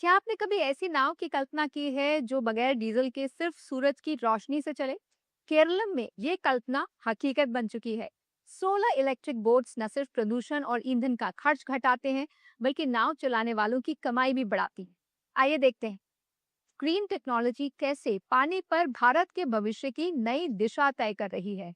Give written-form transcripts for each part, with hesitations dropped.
क्या आपने कभी ऐसी नाव की कल्पना की है जो बगैर डीजल के सिर्फ सूरज की रोशनी से चले? केरलम में ये कल्पना हकीकत बन चुकी है। सोलर इलेक्ट्रिक बोट्स न सिर्फ प्रदूषण और ईंधन का खर्च घटाते हैं, बल्कि नाव चलाने वालों की कमाई भी बढ़ाती है। आइए देखते हैं ग्रीन टेक्नोलॉजी कैसे पानी पर भारत के भविष्य की नई दिशा तय कर रही है।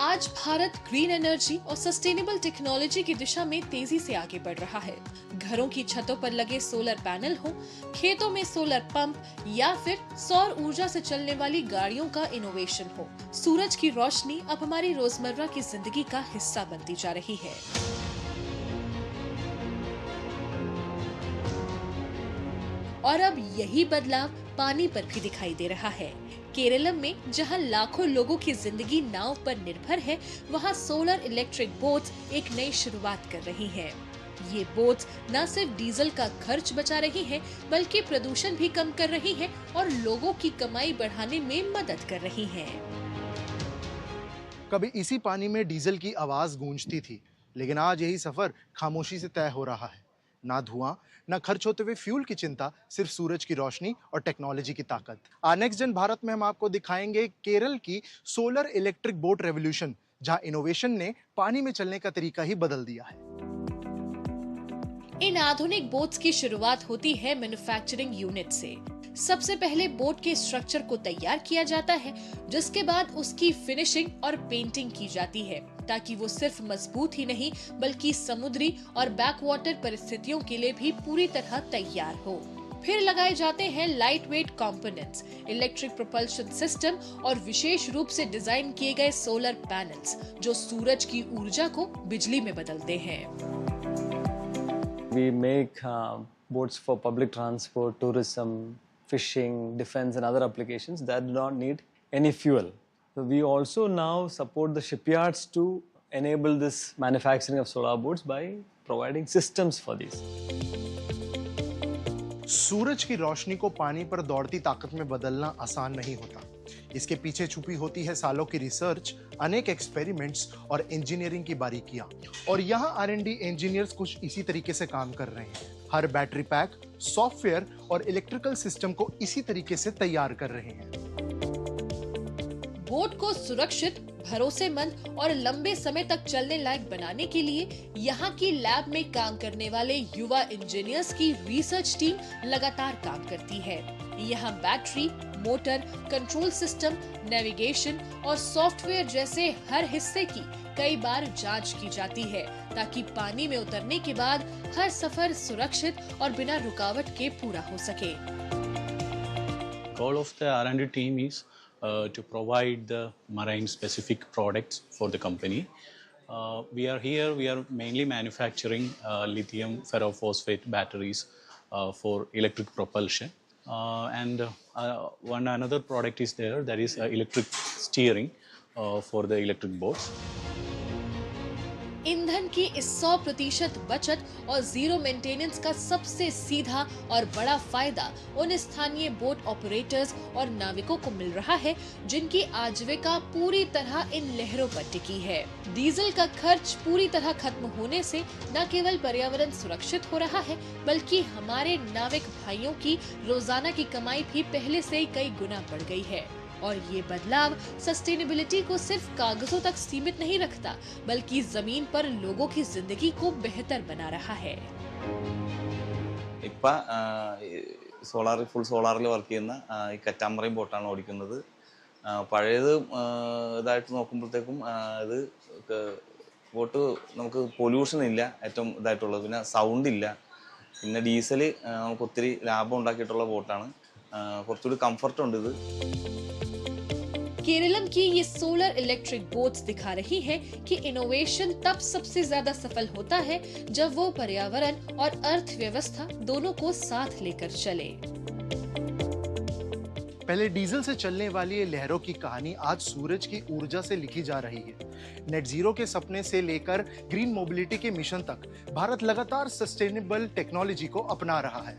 आज भारत ग्रीन एनर्जी और सस्टेनेबल टेक्नोलॉजी की दिशा में तेजी से आगे बढ़ रहा है। घरों की छतों पर लगे सोलर पैनल हो, खेतों में सोलर पंप या फिर सौर ऊर्जा से चलने वाली गाड़ियों का इनोवेशन हो, सूरज की रोशनी अब हमारी रोजमर्रा की जिंदगी का हिस्सा बनती जा रही है। और अब यही बदलाव पानी पर भी दिखाई दे रहा है। केरलम में जहां लाखों लोगों की जिंदगी नाव पर निर्भर है, वहां सोलर इलेक्ट्रिक बोट्स एक नई शुरुआत कर रही हैं। ये बोट्स न सिर्फ डीजल का खर्च बचा रही हैं, बल्कि प्रदूषण भी कम कर रही हैं और लोगों की कमाई बढ़ाने में मदद कर रही हैं। कभी इसी पानी में डीजल की आवाज गूंजती थी, लेकिन आज यही सफर खामोशी से तय हो रहा है। ना धुआं, ना खर्च होते हुए फ्यूल की चिंता, सिर्फ सूरज की रोशनी और टेक्नोलॉजी की ताकत। नेक्स्ट जन भारत में हम आपको दिखाएंगे केरल की सोलर इलेक्ट्रिक बोट रेवोल्यूशन, जहां इनोवेशन ने पानी में चलने का तरीका ही बदल दिया है। इन आधुनिक बोट्स की शुरुआत होती है मैन्युफैक्चरिंग यूनिट से। सबसे पहले बोट के स्ट्रक्चर को तैयार किया जाता है, जिसके बाद उसकी फिनिशिंग और पेंटिंग की जाती है, ताकि वो सिर्फ मजबूत ही नहीं बल्कि समुद्री और बैकवाटर परिस्थितियों के लिए भी पूरी तरह तैयार हो। फिर लगाए जाते हैं light weight components, electric propulsion system और विशेष रूप से डिजाइन किए गए सोलर पैनल्स, जो सूरज की ऊर्जा को बिजली में बदलते हैं। We make boats for public transport, tourism, fishing, defense and other applications that do not need any fuel. So we also now support the shipyards to enable this manufacturing of solar boats by providing systems for these. सूरज की रोशनी को पानी पर दौड़ती ताकत में बदलना आसान नहीं होता। इसके पीछे छुपी होती है सालों की रिसर्च, अनेक एक्सपेरिमेंट्स और इंजीनियरिंग की बारीकियां। और यहाँ R&D इंजीनियर्स कुछ इसी तरीके से काम कर रहे हैं। हर बैटरी पैक, सॉफ्टवेयर और इलेक्ट्रिकल सिस्टम को इसी तरीके से तैयार कर रहे हैं। बोट को सुरक्षित, भरोसेमंद और लंबे समय तक चलने लायक बनाने के लिए यहाँ की लैब में काम करने वाले युवा इंजीनियर्स की रिसर्च टीम लगातार काम करती है। यहाँ battery, motor, control system, navigation और सॉफ्टवेयर जैसे हर हिस्से की कई बार जांच की जाती है, ताकि पानी में उतरने के बाद हर सफर सुरक्षित और बिना रुकावट के पूरा हो सके। Goal of the R&D team is to provide the marine specific products for the company. We are mainly manufacturing lithium ferrophosphate batteries for electric propulsion. Another product is there, that is electric steering for the electric boats. ईंधन की इस 100% बचत और zero maintenance का सबसे सीधा और बड़ा फायदा उन स्थानीय बोट ऑपरेटर्स और नाविकों को मिल रहा है, जिनकी आजीविका पूरी तरह इन लहरों पर टिकी है। डीजल का खर्च पूरी तरह खत्म होने से न केवल पर्यावरण सुरक्षित हो रहा है, बल्कि हमारे नाविक भाइयों की रोजाना की कमाई भी पहले से ही कई गुना बढ़ गई है। और ये बदलाव सस्टेनेबिलिटी को सिर्फ कागजों तक सीमित नहीं रखता, बल्कि जमीन पर लोगों की जिंदगी को बेहतर बना रहा है। ഫുൾ സോളാറിൽ വർക്ക് ചെയ്യുന്ന ഈ കറ്റാമറൈൻ ബോട്ടാണ് ഓടിക്കുന്നത്. പഴയത് ഇതായിട്ട് നോക്കുമ്പോഴത്തേക്കും ഇത് ബോട്ട് നമുക്ക് പൊല്യൂഷൻ ഇല്ല, ഏറ്റവും ഇതായിട്ടുള്ളത്. പിന്നെ സൗണ്ട് ഇല്ല. പിന്നെ ഡീസൽ നമുക്ക് ഒത്തിരി ലാഭം ഉണ്ടാക്കിയിട്ടുള്ള ബോട്ടാണ്. കുറച്ചുകൂടി കംഫർട്ട് ഉണ്ട് ഇത്. केरलम की ये सोलर इलेक्ट्रिक बोट्स दिखा रही है कि इनोवेशन तब सबसे ज्यादा सफल होता है जब वो पर्यावरण और अर्थव्यवस्था दोनों को साथ लेकर चले। पहले डीजल से चलने वाली ये लहरों की कहानी आज सूरज की ऊर्जा से लिखी जा रही है। नेट जीरो के सपने से लेकर ग्रीन मोबिलिटी के मिशन तक भारत लगातार सस्टेनेबल टेक्नोलॉजी को अपना रहा है।